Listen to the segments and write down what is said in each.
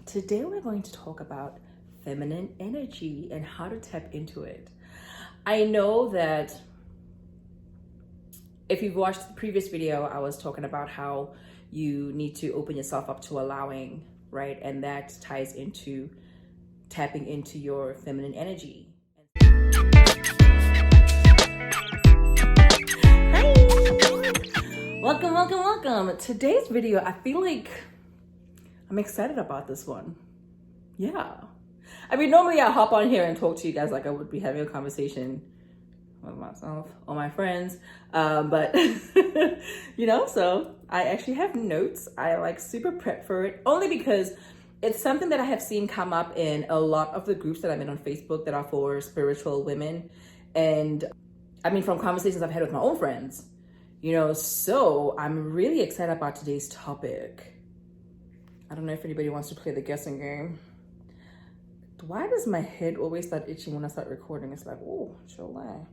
Today we're going to talk about feminine energy and how to tap into it. I know that if you've watched the previous video, I was talking about how you need to open yourself up to allowing, right? And that ties into tapping into your feminine energy. Hi! Welcome. Today's video, I feel like I'm excited about this one. Yeah. I mean, normally I hop on here and talk to you guys like I would be having a conversation with myself or my friends. But, so I actually have notes. I like super prep for it only because it's something that I have seen come up in a lot of the groups that I'm in on Facebook that are for spiritual women. And I mean, from conversations I've had with my own friends, so I'm really excited about today's topic. I don't know if anybody wants to play the guessing game. Why does my head always start itching when I start recording? It's like, oh, July.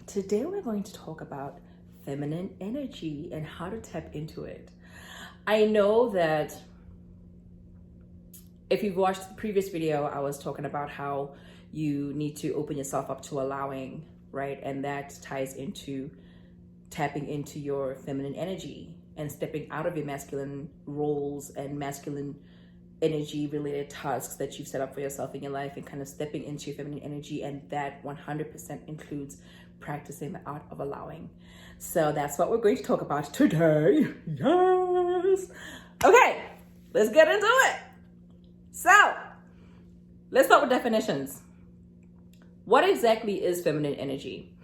Today we're going to talk about feminine energy and how to tap into it. I know that if you've watched the previous video, I was talking about how you need to open yourself up to allowing, right? And that ties into tapping into your feminine energy and stepping out of your masculine roles and masculine energy related tasks that you've set up for yourself in your life and kind of stepping into your feminine energy. And that 100% includes practicing the art of allowing. So that's what we're going to talk about today. Yes. Okay, let's get into it. So let's start with definitions. What exactly is feminine energy?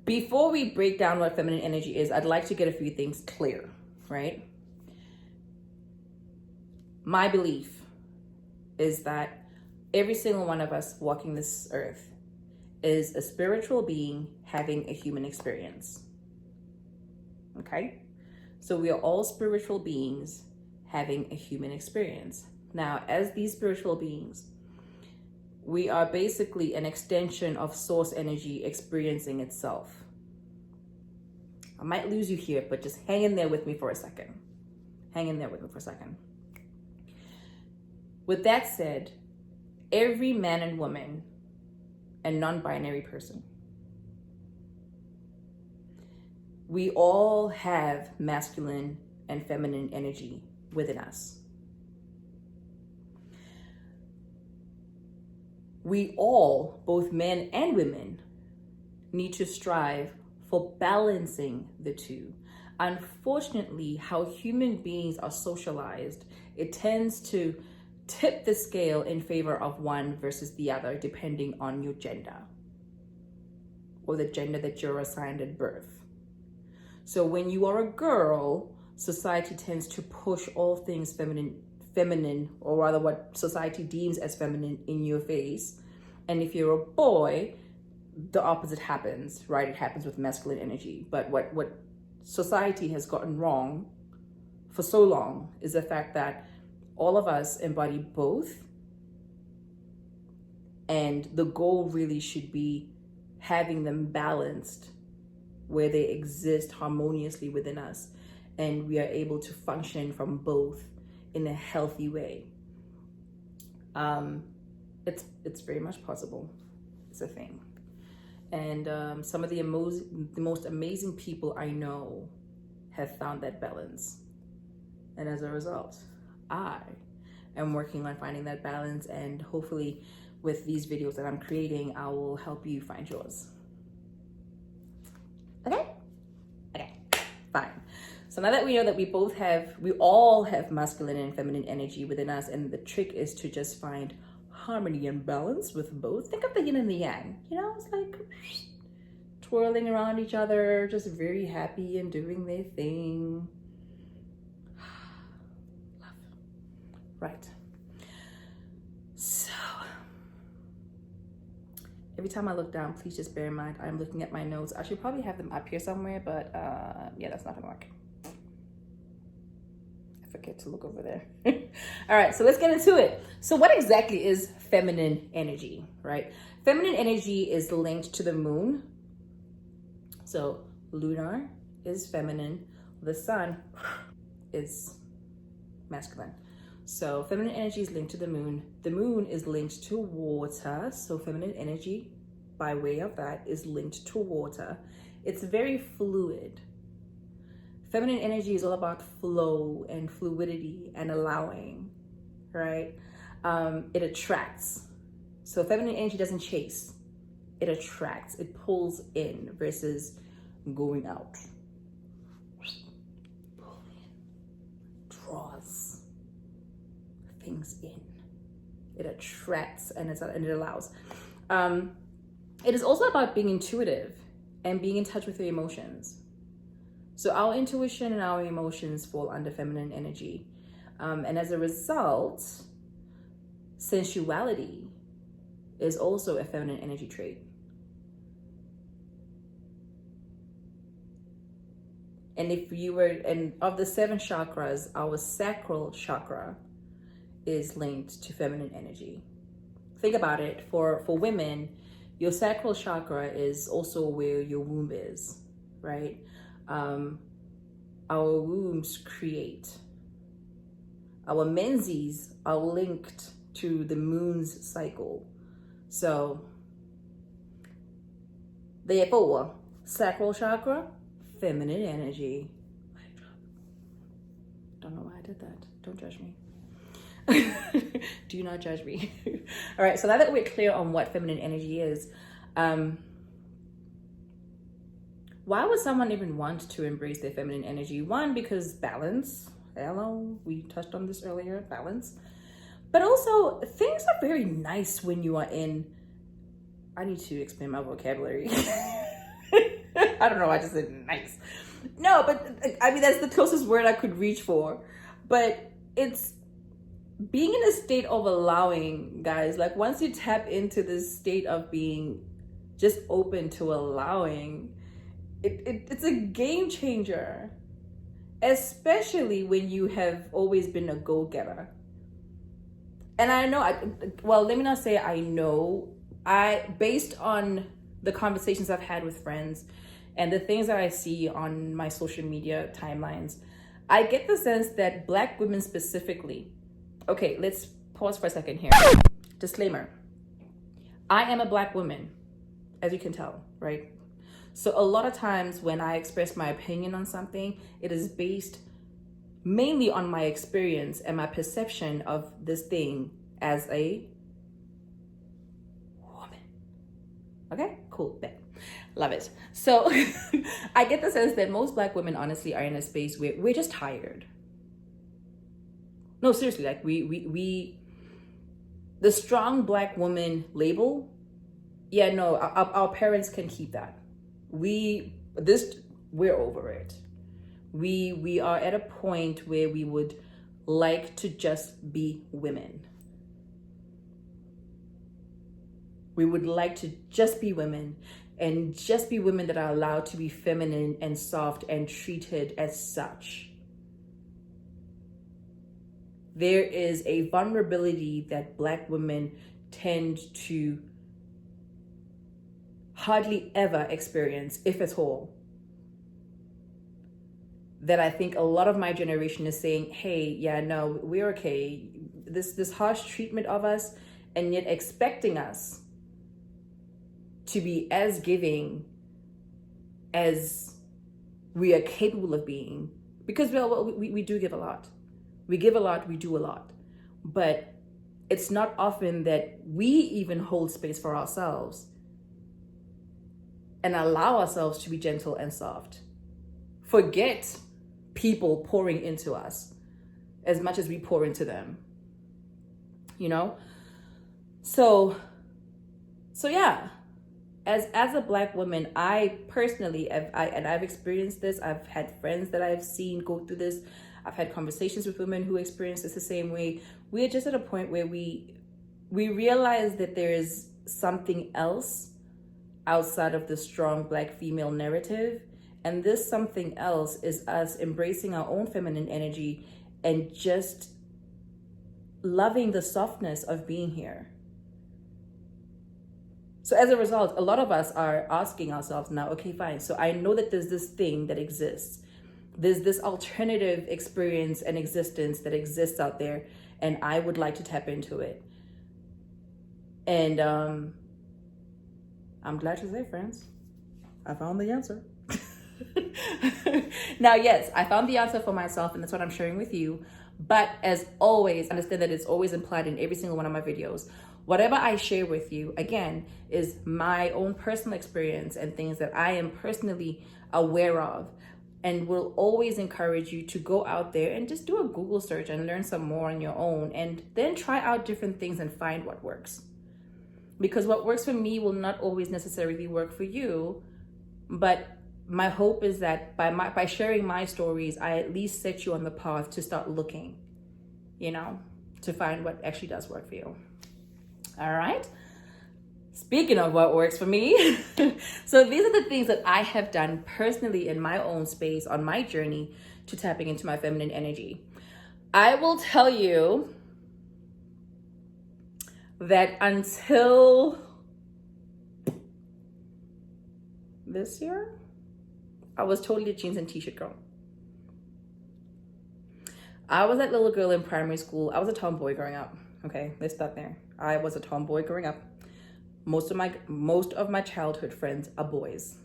Before we break down what feminine energy is, I'd like to get a few things clear, right? My belief is that every single one of us walking this earth is a spiritual being having a human experience. Okay? So we are all spiritual beings having a human experience. Now, as these spiritual beings, we are basically an extension of source energy experiencing itself. I might lose you here, but just hang in there with me for a second. With that said, every man and woman and non-binary person, we all have masculine and feminine energy within us. We all, both men and women, need to strive for balancing the two. Unfortunately, how human beings are socialized, it tends to tip the scale in favor of one versus the other, depending on your gender or the gender that you're assigned at birth. So when you are a girl, society tends to push all things feminine, or rather what society deems as feminine, in your face. And if you're a boy, the opposite happens, right? It happens with masculine energy. But what society has gotten wrong for so long is the fact that all of us embody both. And the goal really should be having them balanced where they exist harmoniously within us. And we are able to function from both in a healthy way. It's very much possible. It's a thing. And some of the most amazing people I know have found that balance. And as a result, I am working on finding that balance, and hopefully with these videos that I'm creating, I will help you find yours. Okay, fine. So now that we know that we all have masculine and feminine energy within us, and the trick is to just find harmony and balance with both. Think of the yin and the yang. It's like twirling around each other, just very happy and doing their thing. Love. Right. So every time I look down, please just bear in mind I'm looking at my notes. I should probably have them up here somewhere, but yeah, that's not gonna work. Forget to look over there. All right, so let's get into it. So what exactly is feminine energy, right? Feminine energy is linked to the moon. So lunar is feminine, the sun is masculine. So feminine energy is linked to the moon is linked to water, so feminine energy by way of that is linked to water. It's very fluid. Feminine energy is all about flow and fluidity and allowing, right? It attracts. So feminine energy doesn't chase, it attracts, it pulls in versus going out. Pull in, draws things in. It attracts and it allows. It is also about being intuitive and being in touch with your emotions. So our intuition and our emotions fall under feminine energy. And as a result, sensuality is also a feminine energy trait. And if you were, and of the 7 chakras, our sacral chakra is linked to feminine energy. Think about it. For women, your sacral chakra is also where your womb is, right? Our wombs create. Our menses are linked to the moon's cycle. So, therefore, sacral chakra, feminine energy. Don't know why I did that. Don't judge me. Do not judge me. All right, so now that we're clear on what feminine energy is, why would someone even want to embrace their feminine energy? One, because balance. Hello, we touched on this earlier, balance. But also, things are very nice when you are in, I need to expand my vocabulary. I don't know, I just said nice. No, but I mean, that's the closest word I could reach for. But it's being in a state of allowing, guys. Like once you tap into this state of being just open to allowing, it's a game changer. Especially when you have always been a go-getter. And I know, let me not say I know. Based on the conversations I've had with friends and the things that I see on my social media timelines, I get the sense that Black women specifically, okay, let's pause for a second here. Disclaimer. I am a Black woman, as you can tell, right? So a lot of times when I express my opinion on something, it is based mainly on my experience and my perception of this thing as a woman. Okay, cool, bet. Love it. So I get the sense that most Black women honestly are in a space where we're just tired. No, seriously, like we the strong Black woman label, yeah, no, our parents can keep that. We're over it. We are at a point where we would like to just be women. We would like to just be women and just be women that are allowed to be feminine and soft and treated as such. There is a vulnerability that Black women tend to hardly ever experience, if at all, that I think a lot of my generation is saying, hey, yeah, no, we're okay. This harsh treatment of us, and yet expecting us to be as giving as we are capable of being. Because we do give a lot. We give a lot, we do a lot. But it's not often that we even hold space for ourselves and allow ourselves to be gentle and soft. Forget people pouring into us as much as we pour into them, you know? So yeah, as a Black woman, I personally, I've experienced this. I've had friends that I've seen go through this. I've had conversations with women who experience this the same way. We're just at a point where we realize that there is something else outside of the strong Black female narrative. And this something else is us embracing our own feminine energy and just loving the softness of being here. So as a result, a lot of us are asking ourselves now, okay, fine. So I know that there's this thing that exists. There's this alternative experience and existence that exists out there, and I would like to tap into it. And I'm glad to say, friends, I found the answer. Now, yes, I found the answer for myself, and that's what I'm sharing with you. But as always, understand that it's always implied in every single one of my videos. Whatever I share with you, again, is my own personal experience and things that I am personally aware of, and will always encourage you to go out there and just do a Google search and learn some more on your own, and then try out different things and find what works. Because what works for me will not always necessarily work for you. But my hope is that by sharing my stories, I at least set you on the path to start looking, to find what actually does work for you. All right. Speaking of what works for me, so these are the things that I have done personally in my own space on my journey to tapping into my feminine energy. I will tell you that until this year, I was totally a jeans and t-shirt girl. I was that little girl in primary school. I was a tomboy growing up. Okay, let's start there. I was a tomboy growing up. Most of my childhood friends are boys.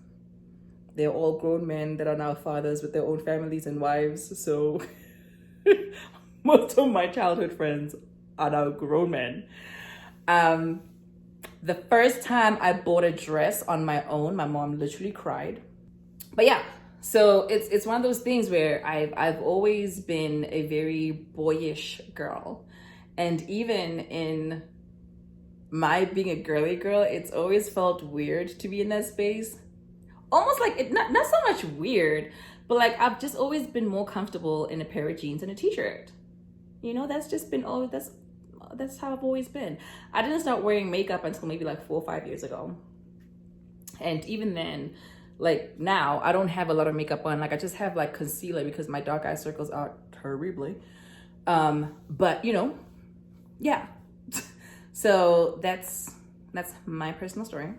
They're all grown men that are now fathers with their own families and wives. So most of my childhood friends are now grown men. The first time I bought a dress on my own, my mom literally cried. But yeah, so it's one of those things where I've always been a very boyish girl. And even in my being a girly girl, it's always felt weird to be in that space. Almost like it, not so much weird, but like I've just always been more comfortable in a pair of jeans and a t-shirt. That's just been that's how I've always been. I didn't start wearing makeup until maybe like 4 or 5 years ago. And even then, like now, I don't have a lot of makeup on. Like I just have like concealer because my dark eye circles are terribly. But yeah. So that's my personal story.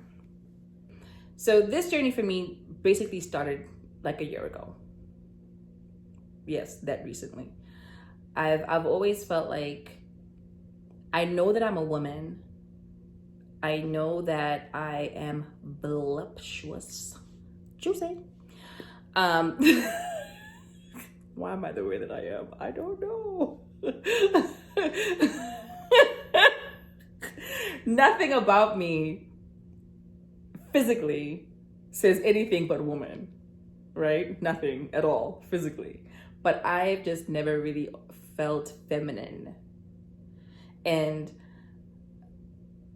So this journey for me basically started like a year ago. Yes, that recently. I've always felt like I know that I'm a woman. I know that I am voluptuous. Juicy. Why am I the way that I am? I don't know. Nothing about me physically says anything but woman, right? Nothing at all physically. But I've just never really felt feminine. And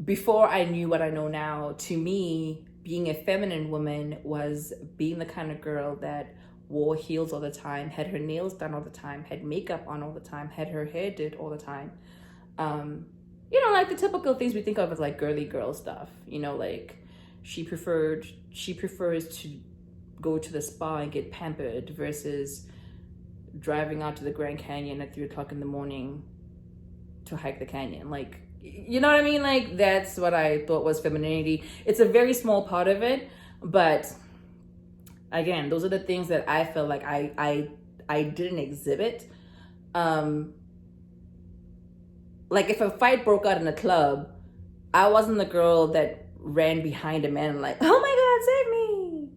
before I knew what I know now, to me, being a feminine woman was being the kind of girl that wore heels all the time, had her nails done all the time, had makeup on all the time, had her hair did all the time. Like the typical things we think of as like girly girl stuff. Like she prefers to go to the spa and get pampered versus driving out to the Grand Canyon at 3 o'clock in the morning to hike the canyon. Like, you know what I mean? Like that's what I thought was femininity. It's a very small part of it, but again, those are the things that I felt like I didn't exhibit. Like if a fight broke out in a club, I wasn't the girl that ran behind a man and like, oh my God, save me.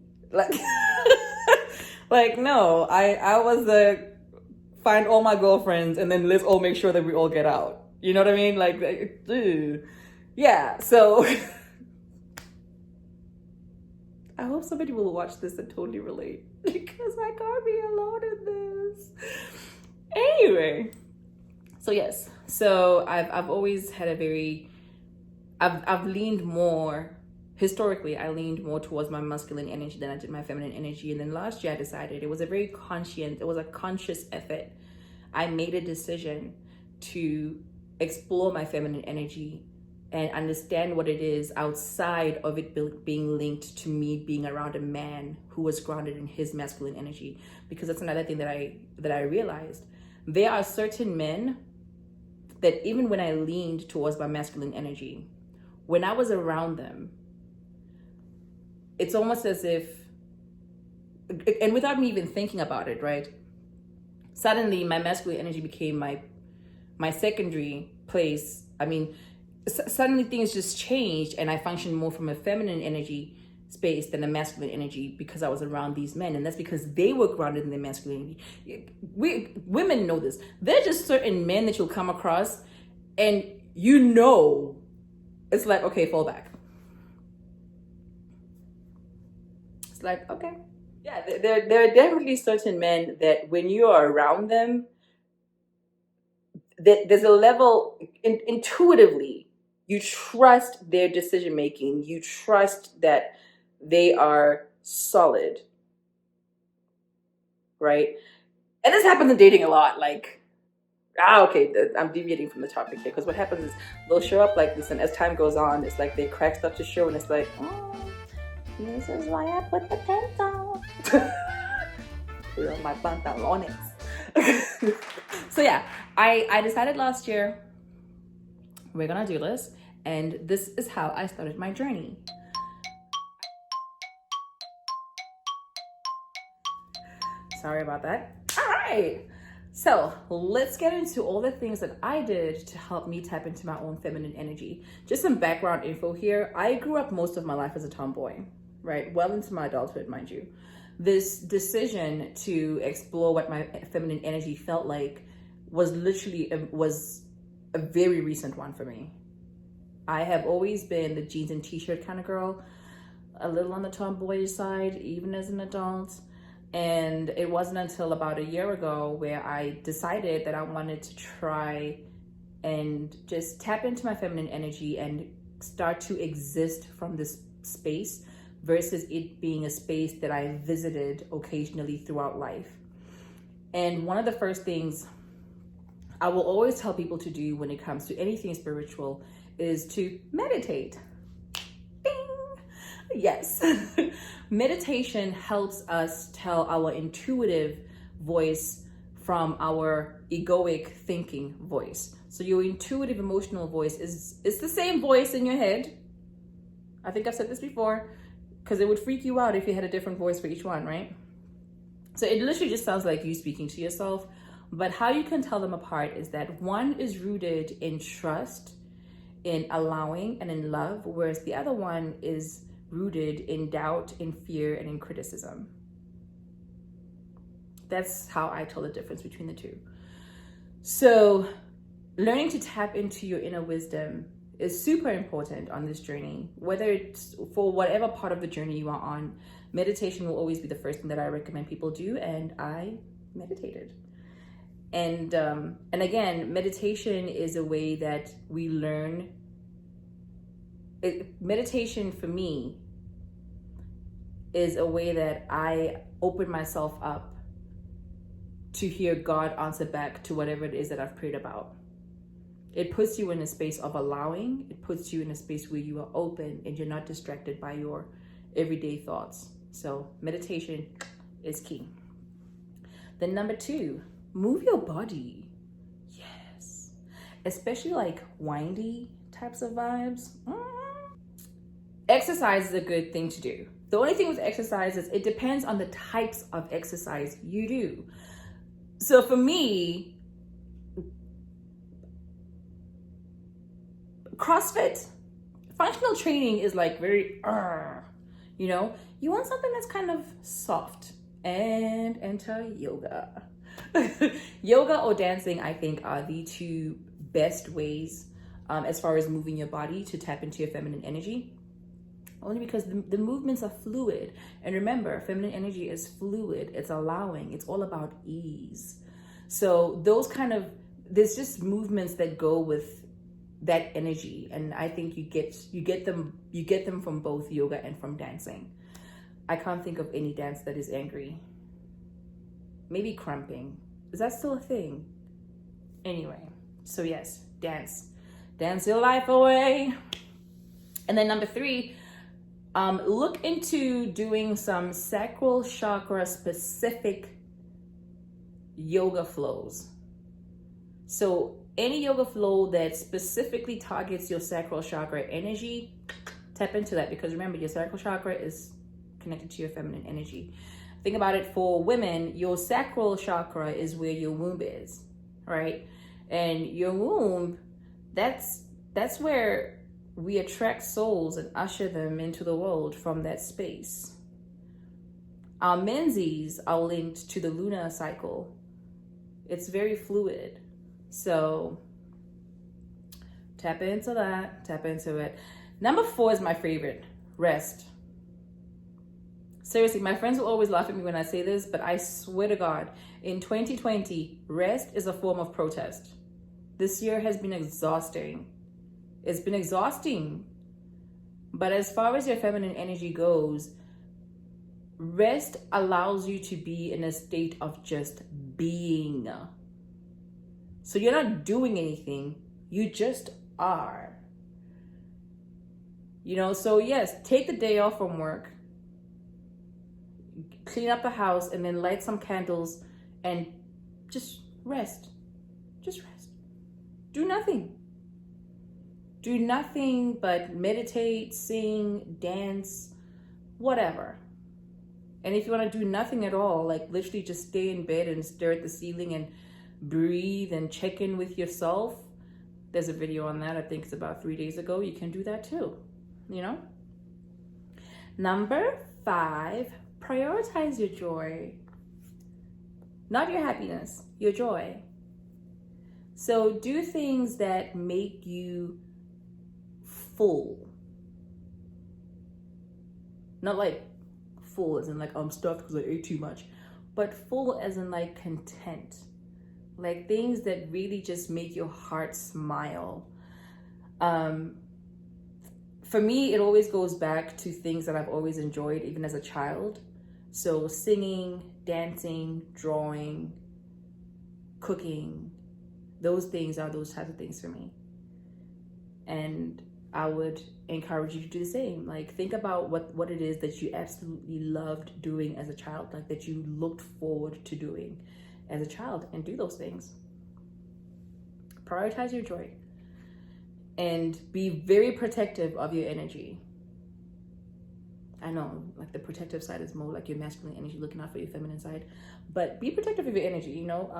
Like, no, I was the find all my girlfriends and then let's all make sure that we all get out. You know what I mean? Like, yeah, so I hope somebody will watch this and totally relate because I can't be alone in this. Anyway, so yes, so I've always had I've leaned more, historically, I leaned more towards my masculine energy than I did my feminine energy. And then last year I decided it was a conscious effort. I made a decision to explore my feminine energy and understand what it is outside of it being linked to me being around a man who was grounded in his masculine energy. Because that's another thing that I realized. There are certain men that even when I leaned towards my masculine energy, when I was around them, it's almost as if, and without me even thinking about it, right? Suddenly my masculine energy became my secondary place. I mean, suddenly things just changed, and I functioned more from a feminine energy space than a masculine energy because I was around these men, and that's because they were grounded in their masculinity. Women know this. There's just certain men that you'll come across, and you know, it's like, okay, fall back. It's like, okay. Yeah, there are definitely certain men that when you are around them, there's a level, intuitively, you trust their decision making, you trust that they are solid, right? And this happens in dating a lot. Like, okay, I'm deviating from the topic here, because what happens is they'll show up like this, and as time goes on, it's like they crack stuff to show, and it's like, oh, this is why I put the pants on. Put on my pantalones. So yeah, I decided last year we're gonna do this, and this is how I started my journey. Sorry about that. All right, so let's get into all the things that I did to help me tap into my own feminine energy. Just some background info here. I grew up most of my life as a tomboy, right? Well into my adulthood, mind you. This decision to explore what my feminine energy felt like was literally a very recent one for me. I have always been the jeans and t-shirt kind of girl, a little on the tomboyish side, even as an adult. And it wasn't until about a year ago where I decided that I wanted to try and just tap into my feminine energy and start to exist from this space versus it being a space that I visited occasionally throughout life. And one of the first things I will always tell people to do when it comes to anything spiritual is to meditate. Bing! Yes. Meditation helps us tell our intuitive voice from our egoic thinking voice. So your intuitive emotional voice is the same voice in your head. I think I've said this before, because it would freak you out if you had a different voice for each one, right? So it literally just sounds like you speaking to yourself. But how you can tell them apart is that one is rooted in trust, in allowing, and in love, whereas the other one is rooted in doubt, in fear, and in criticism. That's how I tell the difference between the two. So learning to tap into your inner wisdom is super important on this journey. Whether it's for whatever part of the journey you are on, meditation will always be the first thing that I recommend people do, and I meditated. And again, meditation is a way that we learn. Meditation for me is a way that I open myself up to hear God answer back to whatever it is that I've prayed about. It puts you in a space of allowing. It puts you in a space where you are open and you're not distracted by your everyday thoughts. So meditation is key. Then number 2, move your body. Yes. Especially like windy types of vibes. Exercise is a good thing to do. The only thing with exercise is it depends on the types of exercise you do. So for me, CrossFit, functional training is like very, you know, you want something that's kind of soft, and enter yoga. Yoga or dancing, I think, are the two best ways as far as moving your body to tap into your feminine energy. Only because the movements are fluid. And remember, feminine energy is fluid. It's allowing. It's all about ease. So those there's just movements that go with that energy. And I think you get them from both yoga and from dancing. I can't think of any dance that is angry. Maybe crumping. Is that still a thing? Anyway, so yes, dance. Dance your life away. And then number 3, look into doing some sacral chakra specific yoga flows. So any yoga flow that specifically targets your sacral chakra energy, tap into that, because remember, your sacral chakra is connected to your feminine energy. Think about it for women, your sacral chakra is where your womb is, right? And your womb, that's where we attract souls and usher them into the world from that space. Our menses are linked to the lunar cycle. It's very fluid. So tap into that, tap into it. Number 4 is my favorite, rest. Seriously, my friends will always laugh at me when I say this, but I swear to God, in 2020, rest is a form of protest. This year has been exhausting. It's been exhausting. But as far as your feminine energy goes, rest allows you to be in a state of just being. So you're not doing anything, you just are. You know, so yes, take the day off from work, clean up the house, and then light some candles and just rest. Just rest. Do nothing. Do nothing but meditate, sing, dance, whatever. And if you want to do nothing at all, like literally just stay in bed and stare at the ceiling and breathe and check in with yourself, there's a video on that. I think it's about 3 days ago. You can do that too, you know? Number 5, prioritize your joy. Not your happiness, your joy. So do things that make you full. Not like full as in like I'm stuffed because I ate too much, but full as in like content. Like things that really just make your heart smile. For me, it always goes back to things that I've always enjoyed, even as a child. So singing, dancing, drawing, cooking, those things are those types of things for me. And I would encourage you to do the same. Like think about what it is that you absolutely loved doing as a child, like that you looked forward to doing as a child, and do those things. Prioritize your joy and be very protective of your energy. I know, like the protective side is more like your masculine energy, looking out for your feminine side, but be protective of your energy, you know.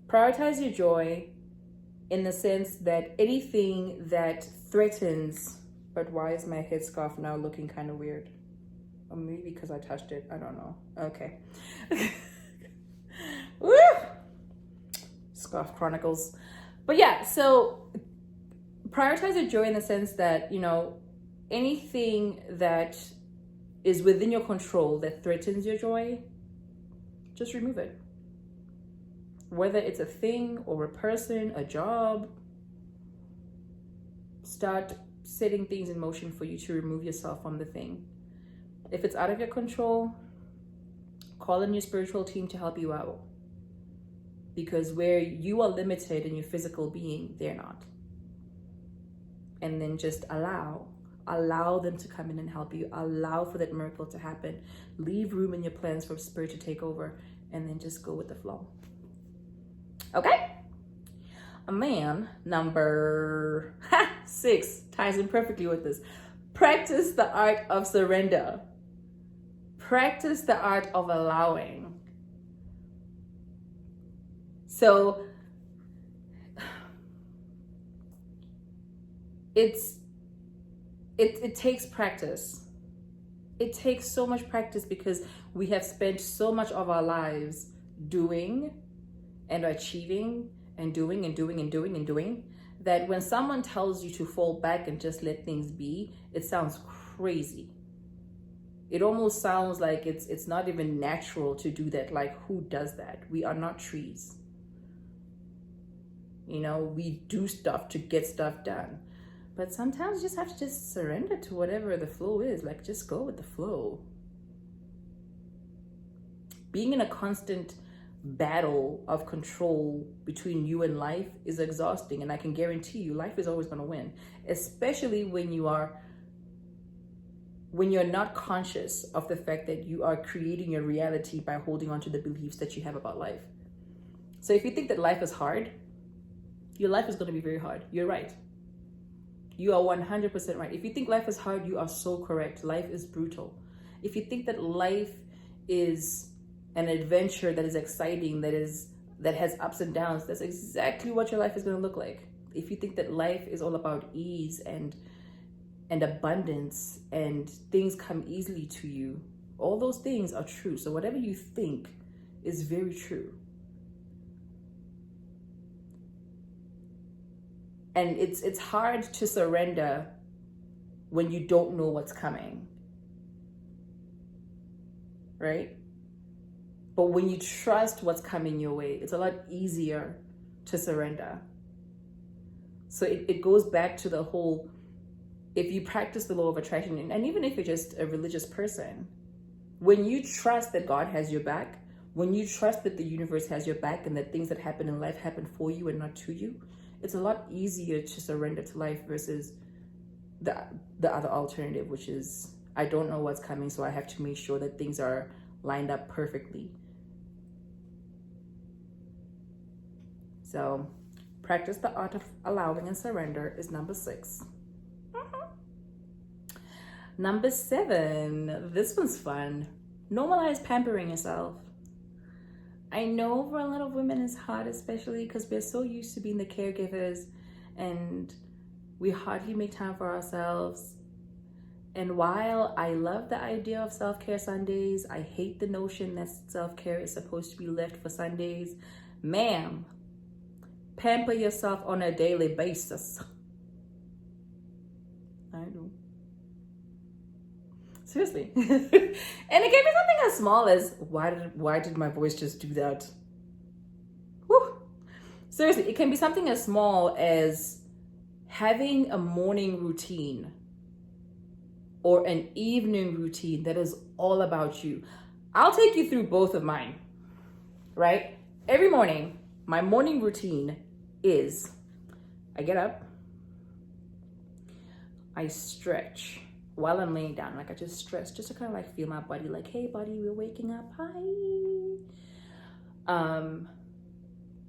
Prioritize your joy in the sense that anything that threatens, but why is my headscarf now looking kind of weird? Or maybe because I touched it, I don't know. Okay. Woo! Scarf Chronicles. But yeah, so prioritize your joy in the sense that, you know, anything that is within your control that threatens your joy, just remove it. Whether it's a thing or a person, a job, start setting things in motion for you to remove yourself from the thing. If it's out of your control, call in your spiritual team to help you out. Because where you are limited in your physical being, they're not. And then just allow them to come in and help you. Allow for that miracle to happen. Leave room in your plans for spirit to take over, and then just go with the flow. Okay? A man, number 6, ties in perfectly with this. Practice the art of surrender. Practice the art of allowing. So it takes practice. It takes so much practice because we have spent so much of our lives doing and achieving and doing and doing and doing and doing that when someone tells you to fall back and just let things be, it sounds crazy. It almost sounds like it's not even natural to do that. Like, who does that? We are not trees. You know, we do stuff to get stuff done. But sometimes you just have to just surrender to whatever the flow is. Like, just go with the flow. Being in a constant battle of control between you and life is exhausting. And I can guarantee you, life is always going to win. Especially when you're not conscious of the fact that you are creating your reality by holding on to the beliefs that you have about life. So if you think that life is hard, your life is going to be very hard. You're right. You are 100% right. If you think life is hard, you are so correct. Life is brutal. If you think that life is an adventure that is exciting, that has ups and downs, that's exactly what your life is going to look like. If you think that life is all about ease and abundance and things come easily to you, all those things are true. So whatever you think is very true. And it's hard to surrender when you don't know what's coming, right? But when you trust what's coming your way, it's a lot easier to surrender. So it goes back to the whole, if you practice the law of attraction, and even if you're just a religious person, when you trust that God has your back, when you trust that the universe has your back and that things that happen in life happen for you and not to you, it's a lot easier to surrender to life versus the other alternative, which is, I don't know what's coming, so I have to make sure that things are lined up perfectly. So practice the art of allowing and surrender is number 6. Number 7, this one's fun. Normalize pampering yourself. I know for a lot of women it's hard, especially because we're so used to being the caregivers and we hardly make time for ourselves. And while I love the idea of self-care Sundays, I hate the notion that self-care is supposed to be left for Sundays. Ma'am, pamper yourself on a daily basis. I do. Seriously. And it can be something as small as, why did my voice just do that? Whew. Seriously, it can be something as small as having a morning routine or an evening routine that is all about you. I'll take you through both of mine, right? Every morning, my morning routine is I get up, I stretch while I'm laying down. Like I just stretch just to kind of like feel my body, like, hey buddy, we're waking up, hi.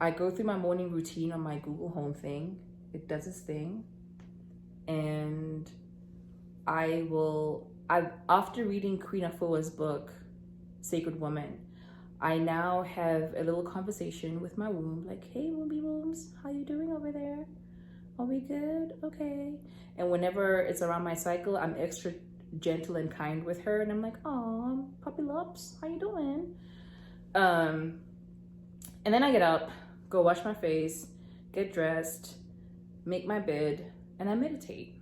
I go through my morning routine on my Google Home thing. It does its thing. And after reading Queen Afua's book, Sacred Woman, I now have a little conversation with my womb, like, hey wombie wombs, how you doing over there? Are we good? Okay. And whenever it's around my cycle, I'm extra gentle and kind with her, and I'm like, oh, puppy lops, how you doing? And then I get up, go wash my face, get dressed, make my bed, and I meditate.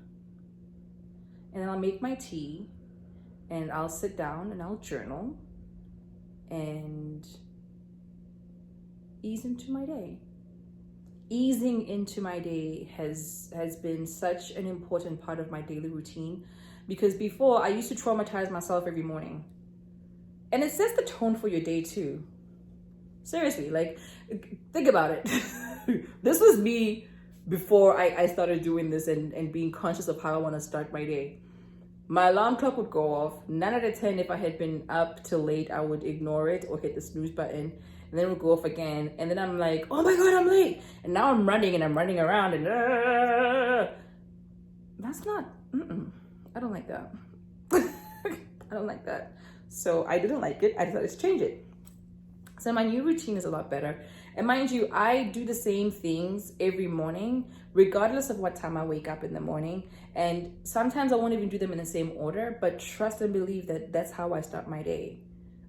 And then I'll make my tea, and I'll sit down and I'll journal and ease into my day. Easing into my day has been such an important part of my daily routine, because before I used to traumatize myself every morning. And it sets the tone for your day too. Seriously, like, think about it. This was me before I started doing this and being conscious of how I want to start my day. My alarm clock would go off. 9 out of 10, if I had been up till late, I would ignore it or hit the snooze button. And then it would go off again. And then I'm like, oh my God, I'm late. And now I'm running around and that's not, I don't like that. I don't like that. So I didn't like it. I decided to change it. So my new routine is a lot better. And mind you, I do the same things every morning, regardless of what time I wake up in the morning. And sometimes I won't even do them in the same order, but trust and believe that that's how I start my day.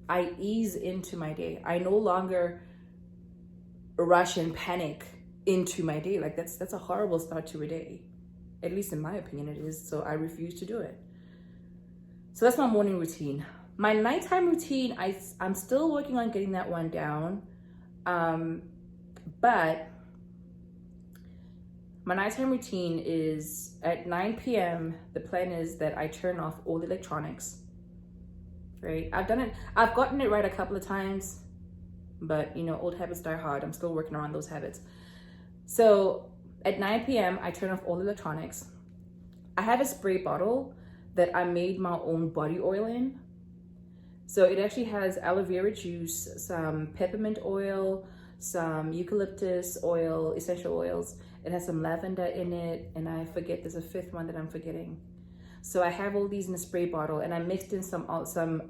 I ease into my day. I no longer rush and panic into my day. Like that's a horrible start to a day. At least in my opinion it is. So I refuse to do it. So that's my morning routine. My nighttime routine, I'm still working on getting that one down. But my nighttime routine is at 9 p.m. The plan is that I turn off all the electronics, right? I've gotten it right a couple of times, but you know, old habits die hard. I'm still working around those habits. So at 9 p.m. I turn off all the electronics. I have a spray bottle that I made my own body oil in. So it actually has aloe vera juice, some peppermint oil, some eucalyptus oil, essential oils. It has some lavender in it, and I forget, there's a fifth one that I'm forgetting. So I have all these in a spray bottle, and I mixed in some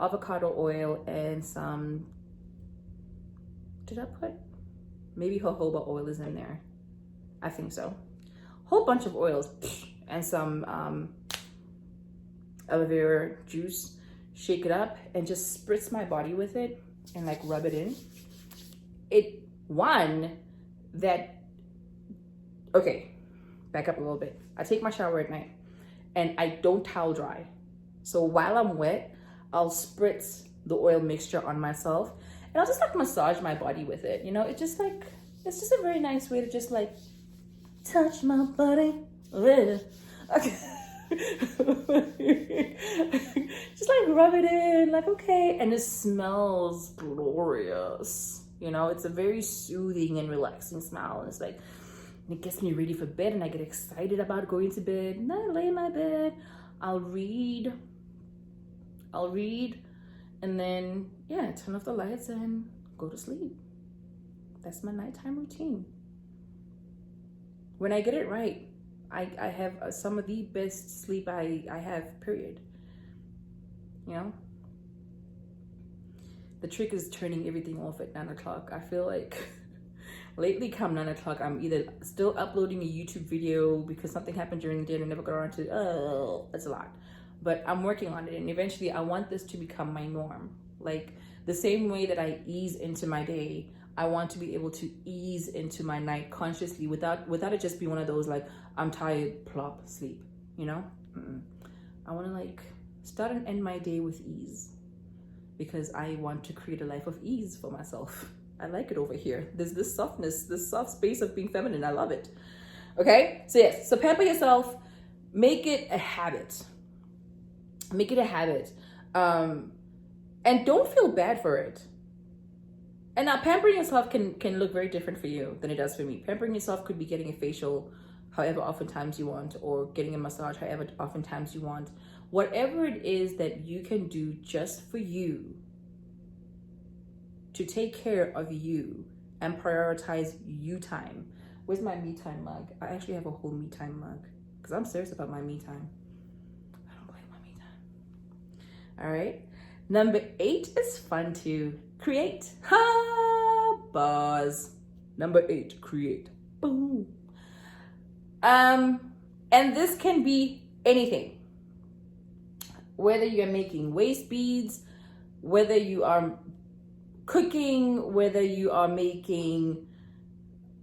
avocado oil and some, did I put? Maybe jojoba oil is in there. I think so. Whole bunch of oils and some aloe vera juice. Shake it up and just spritz my body with it and like rub it in. Okay, back up a little bit. I take my shower at night and I don't towel dry. So while I'm wet, I'll spritz the oil mixture on myself and I'll just like massage my body with it. You know, it's just a very nice way to just like touch my body. Okay. Just like rub it in, like, okay. And it smells glorious. You know, it's a very soothing and relaxing smell. And it's like, it gets me ready for bed and I get excited about going to bed. And I lay in my bed, I'll read, and then, yeah, turn off the lights and go to sleep. That's my nighttime routine. When I get it right, I have some of the best sleep I have, period. You know? The trick is turning everything off at 9 o'clock. I feel like lately come 9 o'clock, I'm either still uploading a YouTube video because something happened during the day and I never got around to, that's a lot. But I'm working on it, and eventually I want this to become my norm. Like the same way that I ease into my day, I want to be able to ease into my night consciously without it just being one of those like, I'm tired, plop, sleep, you know? I want to like start and end my day with ease because I want to create a life of ease for myself. I like it over here. There's this softness, this soft space of being feminine. I love it. Okay? So yes, so pamper yourself. Make it a habit. Make it a habit. And don't feel bad for it. And now pampering yourself can look very different for you than it does for me. Pampering yourself could be getting a facial however oftentimes you want, or getting a massage however oftentimes you want. Whatever it is that you can do just for you to take care of you and prioritize you time. Where's my me time mug? I actually have a whole me time mug because I'm serious about my me time. I don't play my me time. All right. Number 8 is fun to create. Ha! Buzz. Number 8, create. Boom. And this can be anything. Whether you're making waist beads, whether you are cooking, whether you are making,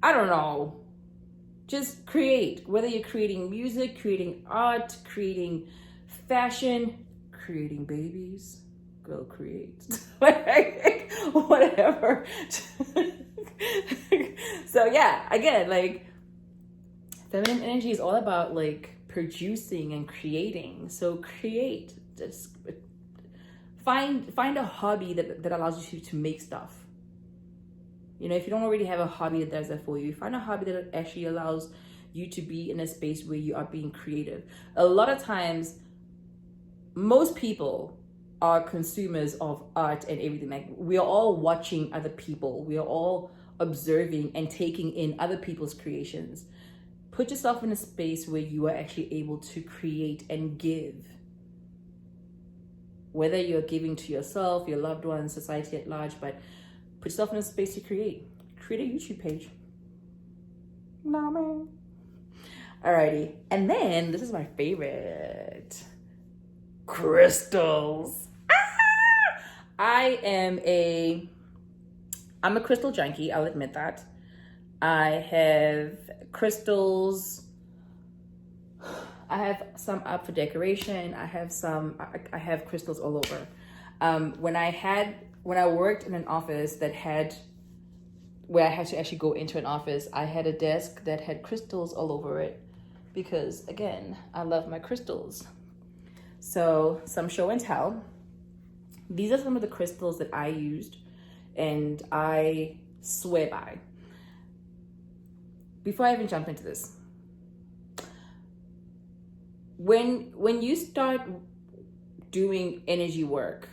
I don't know, just create. Whether you're creating music, creating art, creating fashion, creating babies. Go create. Whatever. So yeah, again, like feminine energy is all about like producing and creating. So create. Just find a hobby that allows you to make stuff. You know, if you don't already have a hobby that does that for you, find a hobby that actually allows you to be in a space where you are being creative. A lot of times, most people are consumers of art and everything. Like we are all watching other people. We are all observing and taking in other people's creations. Put yourself in a space where you are actually able to create and give. Whether you're giving to yourself, your loved ones, society at large, but put yourself in a space to create. Create a YouTube page. Nah, man. Alrighty. And then this is my favorite. Crystals. I'm a crystal junkie, I'll admit that. I have crystals. I have some up for decoration. I have crystals all over. When I worked in an office where I had to actually go into an office, I had a desk that had crystals all over it because, again, I love my crystals. So some show and tell. These are some of the crystals that I used and I swear by. Before I even jump into this, when you start doing energy work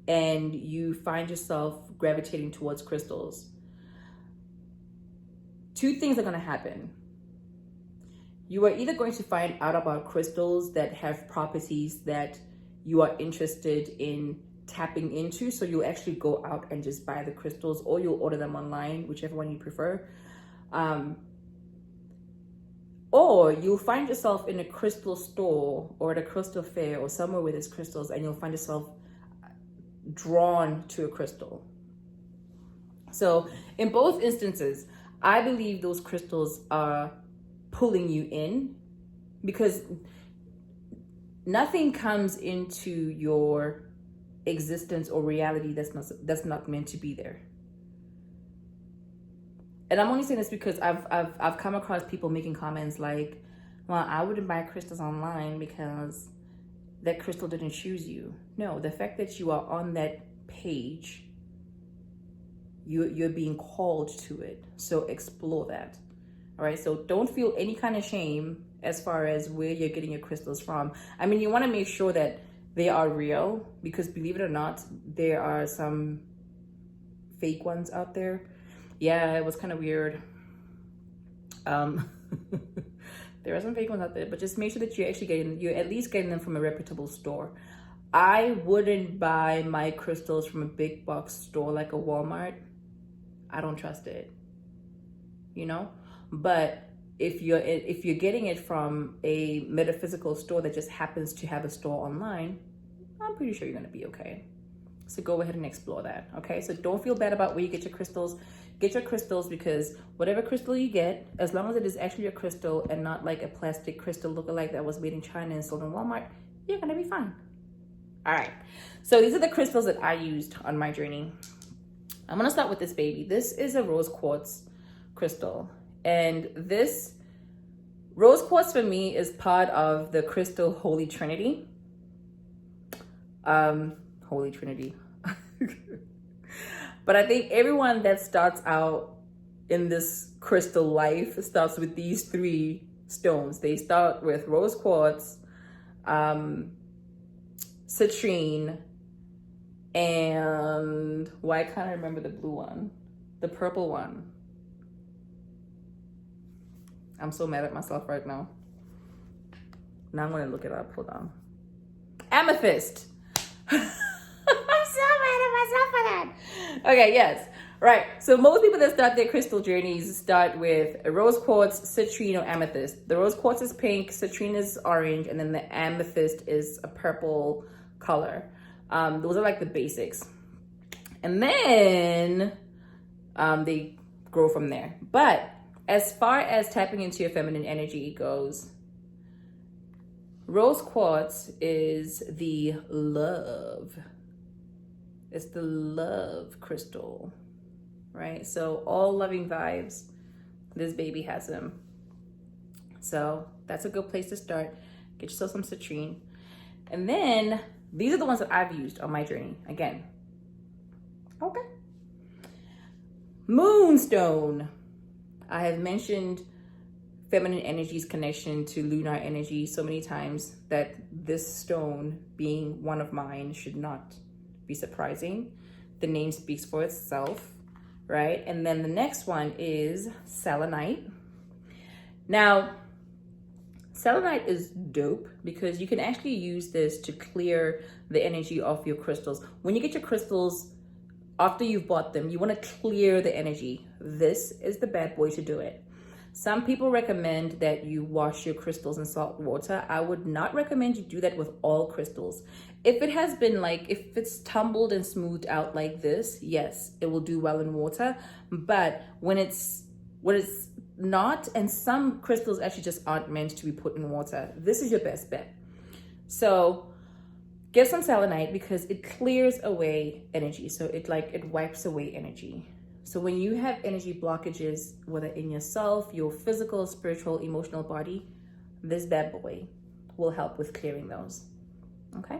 and you find yourself gravitating towards crystals, 2 things are going to happen. you are either going to find out about crystals that have properties that you are interested in tapping into, so you'll actually go out and just buy the crystals, or you'll order them online, whichever one you prefer. Or you'll find yourself in a crystal store or at a crystal fair or somewhere with these crystals, and you'll find yourself drawn to a crystal. So in both instances, I believe those crystals are pulling you in, because nothing comes into your existence or reality that's not meant to be there. And I'm only saying this because I've come across people making comments like, well, I wouldn't buy crystals online because that crystal didn't choose you. No, the fact that you are on that page, you're being called to it. So explore that. All right. So don't feel any kind of shame as far as where you're getting your crystals from. I mean, you want to make sure that they are real, because believe it or not, there are some fake ones out there. Yeah, it was kind of weird. There are some fake ones out there, but just make sure that you're at least getting them from a reputable store. I wouldn't buy my crystals from a big box store like a Walmart. I don't trust it, you know? But if you're getting it from a metaphysical store that just happens to have a store online, I'm pretty sure you're gonna be okay. So go ahead and explore that, okay? So don't feel bad about where you get your crystals. Get your crystals, because whatever crystal you get, as long as it is actually a crystal and not like a plastic crystal lookalike that was made in China and sold in Walmart, you're gonna be fine. All right, so these are the crystals that I used on my journey. I'm gonna start with this baby. This is a rose quartz crystal. And this rose quartz for me is part of the crystal Holy Trinity. Holy Trinity. But I think everyone that starts out in this crystal life starts with these three stones. They start with rose quartz, citrine, and why can't I remember the blue one? The purple one. I'm so mad at myself right now. Now I'm gonna look it up. Hold on. Amethyst. I'm so mad at myself for that. Okay, yes. Right. So most people that start their crystal journeys start with a rose quartz, citrine, or amethyst. The rose quartz is pink, citrine is orange, and then the amethyst is a purple color. Those are like the basics. And then they grow from there. But as far as tapping into your feminine energy goes, rose quartz is the love. It's the love crystal, right? So all loving vibes, this baby has them. So that's a good place to start. Get yourself some citrine. And then these are the ones that I've used on my journey. Again, okay. Moonstone. I have mentioned feminine energy's connection to lunar energy so many times that this stone, being one of mine, should not be surprising. The name speaks for itself, right? And then the next one is selenite. Now, selenite is dope because you can actually use this to clear the energy off your crystals. When you get your crystals, after you've bought them, you want to clear the energy. This is the bad boy to do it. Some people recommend that you wash your crystals in salt water. I would not recommend you do that with all crystals. If it has been if it's tumbled and smoothed out like this, yes, it will do well in water. But when it's not, and some crystals actually just aren't meant to be put in water, this is your best bet. So get some selenite because it clears away energy. So it wipes away energy. So when you have energy blockages, whether in yourself, your physical, spiritual, emotional body, this bad boy will help with clearing those. Okay?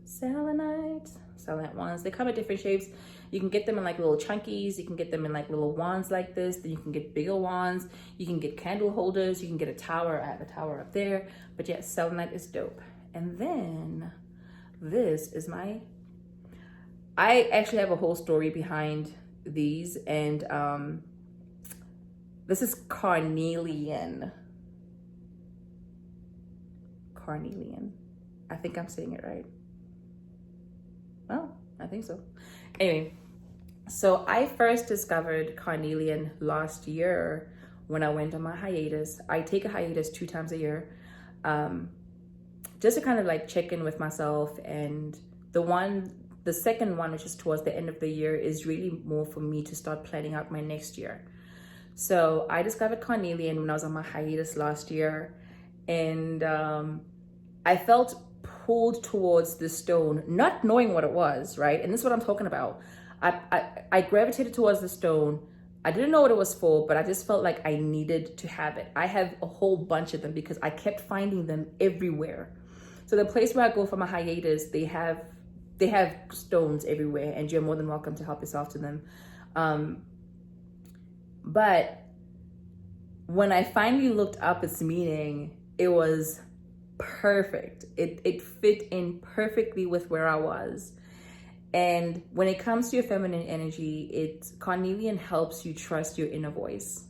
Selenite wands. They come in different shapes. You can get them in little chunkies. You can get them in little wands like this. Then you can get bigger wands. You can get candle holders. You can get a tower. I have a tower up there. But yes, selenite is dope. And then this is I actually have a whole story behind these, and this is carnelian. carnelian. I think I'm saying it right. Well, I think so. Anyway, so I first discovered carnelian last year when I went on my hiatus. I take a hiatus 2 times a year, just to kind of like check in with myself. And the second one, which is towards the end of the year, is really more for me to start planning out my next year. So I discovered carnelian when I was on my hiatus last year, and I felt pulled towards the stone, not knowing what it was, right? And this is what I'm talking about. I gravitated towards the stone. I didn't know what it was for, but I just felt like I needed to have it. I have a whole bunch of them because I kept finding them everywhere. So the place where I go for my hiatus, they have stones everywhere, and you're more than welcome to help yourself to them. But when I finally looked up its meaning, it was perfect. It fit in perfectly with where I was. And when it comes to your feminine energy, carnelian helps you trust your inner voice.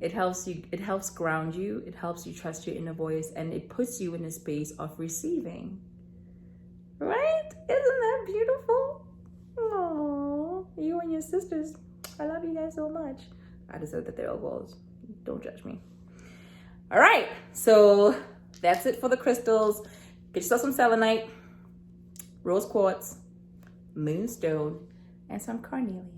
It helps ground you, it helps you trust your inner voice, and it puts you in a space of receiving. Right? Isn't that beautiful? Aww, you and your sisters, I love you guys so much. I deserve that they're all girls. Don't judge me. All right, so that's it for the crystals. Get yourself some selenite, rose quartz, moonstone, and some carnelian.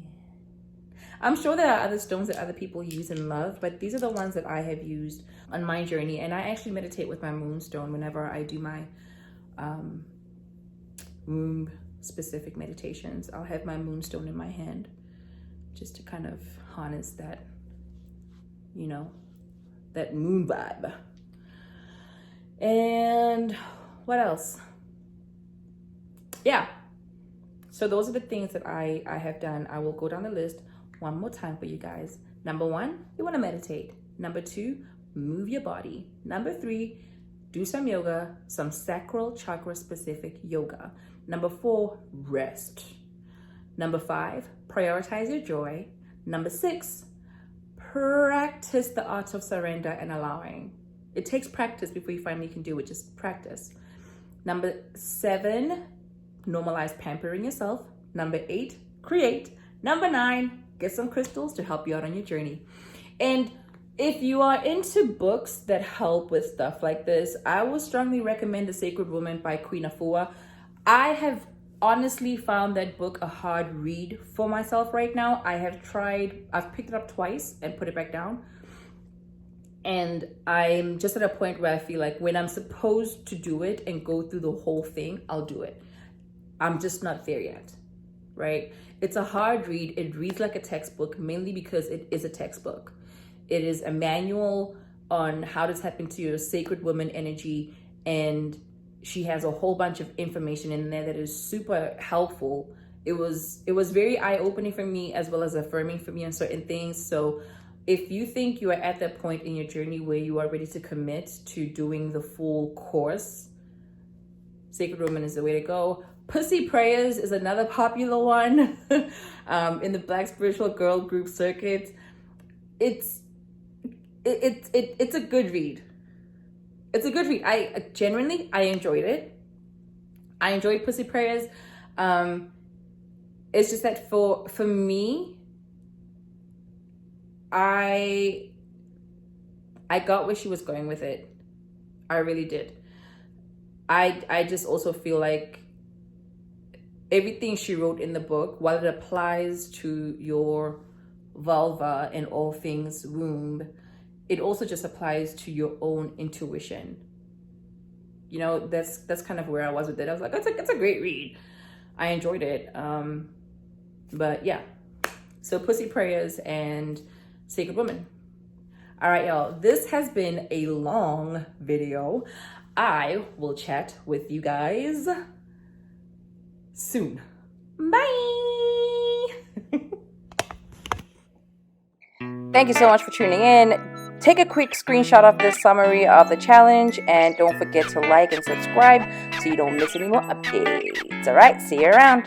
I'm sure there are other stones that other people use and love, but these are the ones that I have used on my journey. And I actually meditate with my moonstone whenever I do my womb specific meditations. I'll have my moonstone in my hand just to kind of harness that, that moon vibe. And what else? Yeah, so those are the things that I have done. I will go down the list one more time for you guys. Number 1, you want to meditate. Number 2, move your body. Number 3, do some yoga, some sacral chakra specific yoga. Number 4, rest. Number 5, prioritize your joy. Number 6, practice the art of surrender and allowing. It takes practice before you finally can do it. Just practice. Number 7, normalize pampering yourself. Number 8, create. Number 9, get some crystals to help you out on your journey. And if you are into books that help with stuff like this, I would strongly recommend The Sacred Woman by Queen Afua. I have honestly found that book a hard read for myself right now. I've picked it up twice and put it back down. And I'm just at a point where I feel like when I'm supposed to do it and go through the whole thing, I'll do it. I'm just not there yet, right? It's a hard read. It reads like a textbook, mainly because it is a textbook. It is a manual on how to tap into your sacred woman energy, and she has a whole bunch of information in there that is super helpful. It was very eye-opening for me, as well as affirming for me on certain things. So if you think you are at that point in your journey where you are ready to commit to doing the full course, Sacred Woman is the way to go. Pussy Prayers is another popular one in the Black Spiritual Girl group circuit. It's a good read. It's a good read. I enjoyed it. I enjoyed Pussy Prayers. It's just that for me, I got where she was going with it. I really did. I just also feel like everything she wrote in the book, while it applies to your vulva and all things womb, it also just applies to your own intuition. That's kind of where I was with it. I was like, it's a great read. I enjoyed it. But yeah, so Pussy Prayers and Sacred Woman. All right, y'all, this has been a long video. I will chat with you guys soon. Bye. Thank you so much for tuning in. Take a quick screenshot of this summary of the challenge, and don't forget to like and subscribe so you don't miss any more updates. All right, see you around.